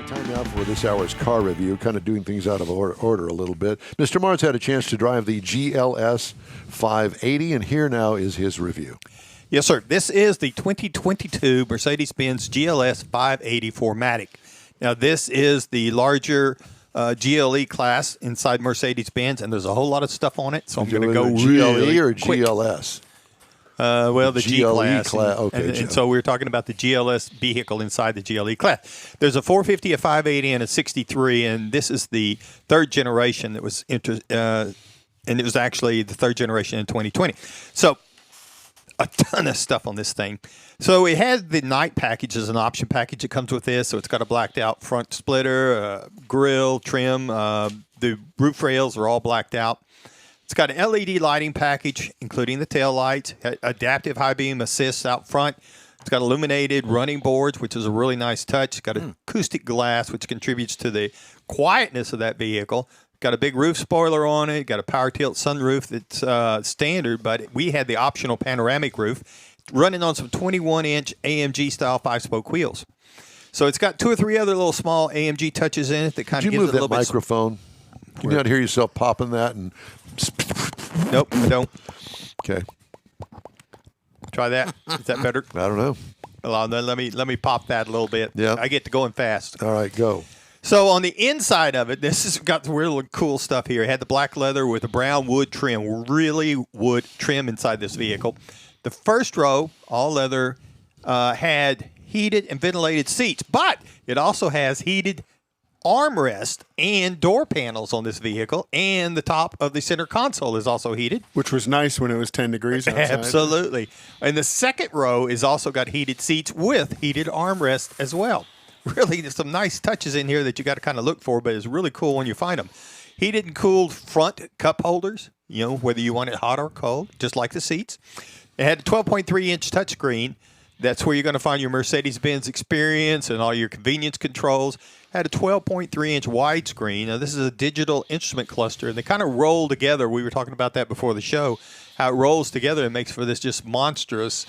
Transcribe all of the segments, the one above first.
Time now for this hour's car review, kind of doing things out of order a little bit. Mr. Mars had a chance to drive the GLS580, and here now is his review. Yes, sir. This is the 2022 Mercedes-Benz GLS580 4MATIC. Now, this is the larger GLE class inside Mercedes-Benz, and there's a whole lot of stuff on it, so I'm going to go really or quick. GLS? Well, the G class. Okay. And so we're talking about the GLS vehicle inside the GLE class. There's a 450, a 580, and a 63, and this is the third generation that was and it was actually the third generation in 2020. So a ton of stuff on this thing. So it has the night package as an option package that comes with this. So it's got a blacked out front splitter, grille, trim. The roof rails are all blacked out. It's got an LED lighting package, including the tail lights, adaptive high beam assist out front. It's got illuminated running boards, which is a really nice touch. It's got acoustic glass, which contributes to the quietness of that vehicle. Got a big roof spoiler on it. Got a power tilt sunroof that's standard, but we had the optional panoramic roof running on some 21-inch AMG style 5-spoke wheels. So it's got 2 or 3 other little small AMG touches in it that kind of gives it a little bit. Did you move that microphone? Can you not hear yourself popping that? And nope, I don't. Okay. Try that. Is that better? I don't know. Well, let me pop that a little bit. Yeah. I get to going fast. All right, go. So on the inside of it, this has got the really cool stuff here. It had the black leather with the brown wood trim, really wood trim inside this vehicle. The first row, all leather, had heated and ventilated seats, but it also has heated armrest and door panels on this vehicle, and the top of the center console is also heated. Which was nice when it was 10 degrees outside. Absolutely. And the second row is also got heated seats with heated armrest as well. Really, there's some nice touches in here that you got to kind of look for, but it's really cool when you find them. Heated and cooled front cup holders, whether you want it hot or cold, just like the seats. It had a 12.3-inch touchscreen. That's where you're going to find your Mercedes-Benz experience and all your convenience controls. Had a 12.3-inch widescreen. Now, this is a digital instrument cluster, and they kind of roll together. We were talking about that before the show, how it rolls together and makes for this just monstrous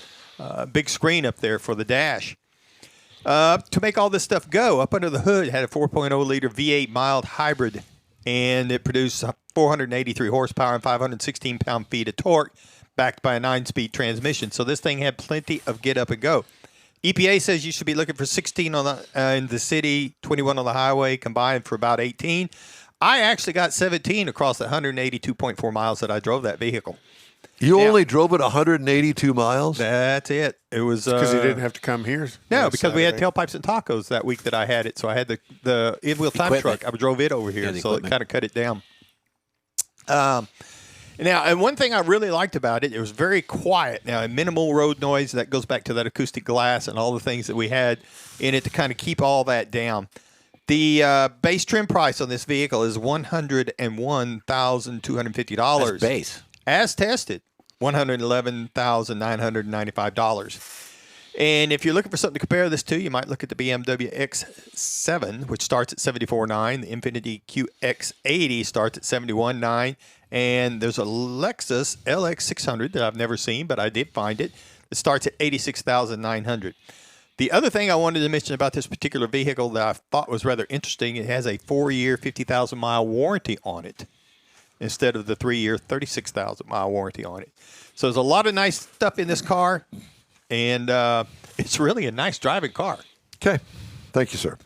big screen up there for the dash. To make all this stuff go, up under the hood, it had a 4.0-liter V8 mild hybrid, and it produced 483 horsepower and 516 pound-feet of torque, backed by a 9-speed transmission. So this thing had plenty of get up and go. EPA says you should be looking for 16 on in the city, 21 on the highway, combined for about 18. I actually got 17 across the 182.4 miles that I drove that vehicle. You only drove it 182 miles? That's it. It was because you didn't have to come here. No, because we had tailpipes and tacos that week that I had it. So I had the in-wheel time truck. I drove it over here, so it kind of cut it down. Now, and one thing I really liked about it, it was very quiet. Now, minimal road noise. That goes back to that acoustic glass and all the things that we had in it to kind of keep all that down. The base trim price on this vehicle is $101,250. That's base. As tested, $111,995. And if you're looking for something to compare this to, you might look at the BMW X7, which starts at $74,900. The Infiniti QX80 starts at $71,900. And there's a Lexus LX600 that I've never seen, but I did find it. It starts at $86,900. The other thing I wanted to mention about this particular vehicle that I thought was rather interesting, it has a 4-year, 50,000-mile warranty on it instead of the 3-year, 36,000-mile warranty on it. So there's a lot of nice stuff in this car, and it's really a nice driving car. Okay. Thank you, sir.